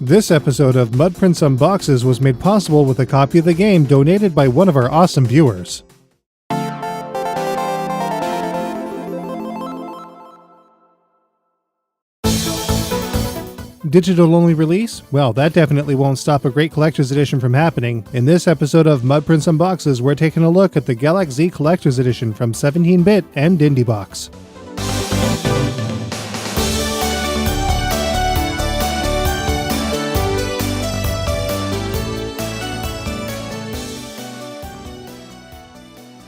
This episode of Mudprints Unboxes was made possible with a copy of the game donated by one of our awesome viewers. Digital-only release? Well, that definitely won't stop a great collector's edition from happening. In this episode of Mudprints Unboxes, we're taking a look at the Galak-Z Collector's Edition from 17-bit and Indie Box.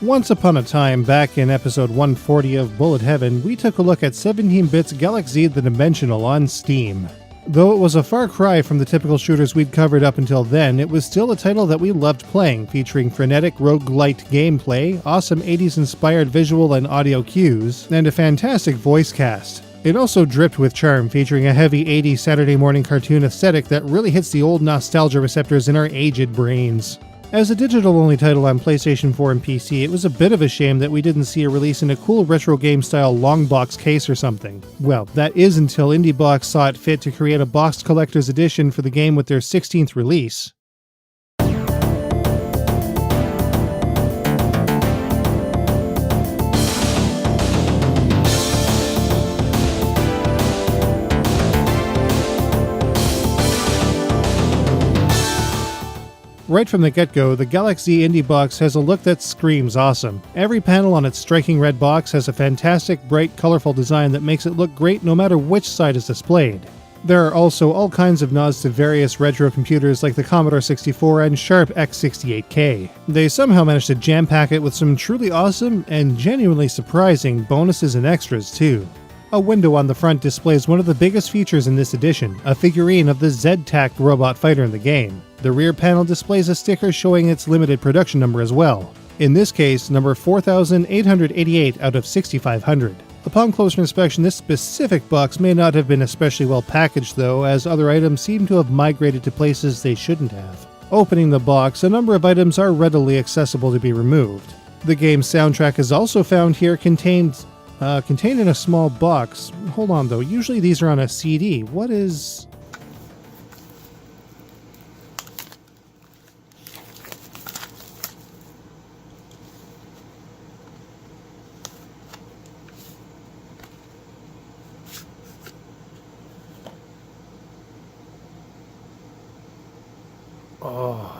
Once upon a time, back in episode 140 of Bullet Heaven, we took a look at 17-bit's Galak-Z the Dimensional on Steam. Though it was a far cry from the typical shooters we'd covered up until then, it was still a title that we loved playing, featuring frenetic roguelite gameplay, awesome 80s-inspired visual and audio cues, and a fantastic voice cast. It also dripped with charm, featuring a heavy 80s Saturday morning cartoon aesthetic that really hits the old nostalgia receptors in our aged brains. As a digital-only title on PlayStation 4 and PC, it was a bit of a shame that we didn't see a release in a cool retro game-style long box case or something. Well, that is until Indie Box saw it fit to create a boxed collector's edition for the game with their 16th release. Right from the get-go, the Galak-Z Indie Box has a look that screams awesome. Every panel on its striking red box has a fantastic, bright, colorful design that makes it look great no matter which side is displayed. There are also all kinds of nods to various retro computers like the Commodore 64 and Sharp X68K. They somehow managed to jam-pack it with some truly awesome and genuinely surprising bonuses and extras too. A window on the front displays one of the biggest features in this edition, a figurine of the Z-tacked robot fighter in the game. The rear panel displays a sticker showing its limited production number as well. In this case, number 4,888 out of 6,500. Upon closer inspection, this specific box may not have been especially well packaged though, as other items seem to have migrated to places they shouldn't have. Opening the box, a number of items are readily accessible to be removed. The game's soundtrack is also found here contained in a small box. Hold on though, usually these are on a CD. What is... Oh,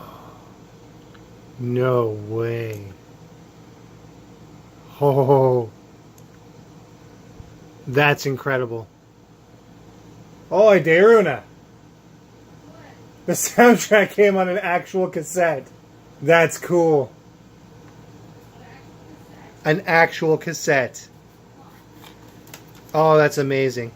no way. Oh, that's incredible. Oi, Deiruna! The soundtrack came on an actual cassette. That's cool. An actual cassette. Oh, that's amazing.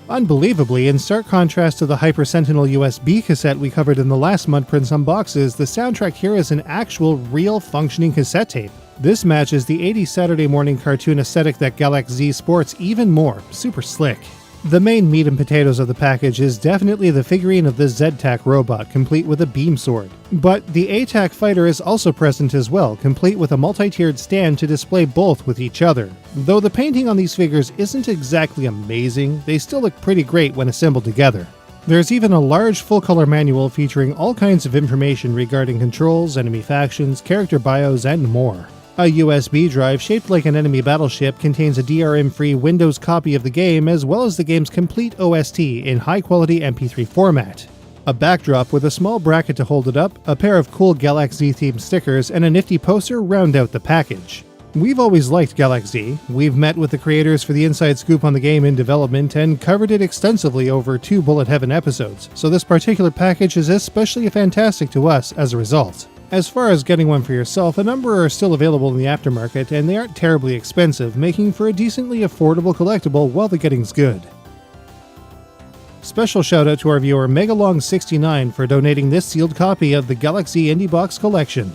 Unbelievably, in stark contrast to the Hyper Sentinel USB cassette we covered in the last Mudprints Unboxes, the soundtrack here is an actual, real, functioning cassette tape. This matches the 80s Saturday morning cartoon aesthetic that Galak-Z sports even more. Super slick. The main meat and potatoes of the package is definitely the figurine of the Z-tack robot, complete with a beam sword. But the A-tack fighter is also present as well, complete with a multi-tiered stand to display both with each other. Though the painting on these figures isn't exactly amazing, they still look pretty great when assembled together. There's even a large full-color manual featuring all kinds of information regarding controls, enemy factions, character bios, and more. A USB drive shaped like an enemy battleship contains a DRM-free Windows copy of the game as well as the game's complete OST in high-quality MP3 format. A backdrop with a small bracket to hold it up, a pair of cool Galak-Z themed stickers, and a nifty poster round out the package. We've always liked Galak-Z. We've met with the creators for the inside scoop on the game in development and covered it extensively over 2 Bullet Heaven episodes, so this particular package is especially fantastic to us as a result. As far as getting one for yourself, a number are still available in the aftermarket, and they aren't terribly expensive, making for a decently affordable collectible while the getting's good. Special shout out to our viewer Megalong69 for donating this sealed copy of the Galak-Z Indie Box collection.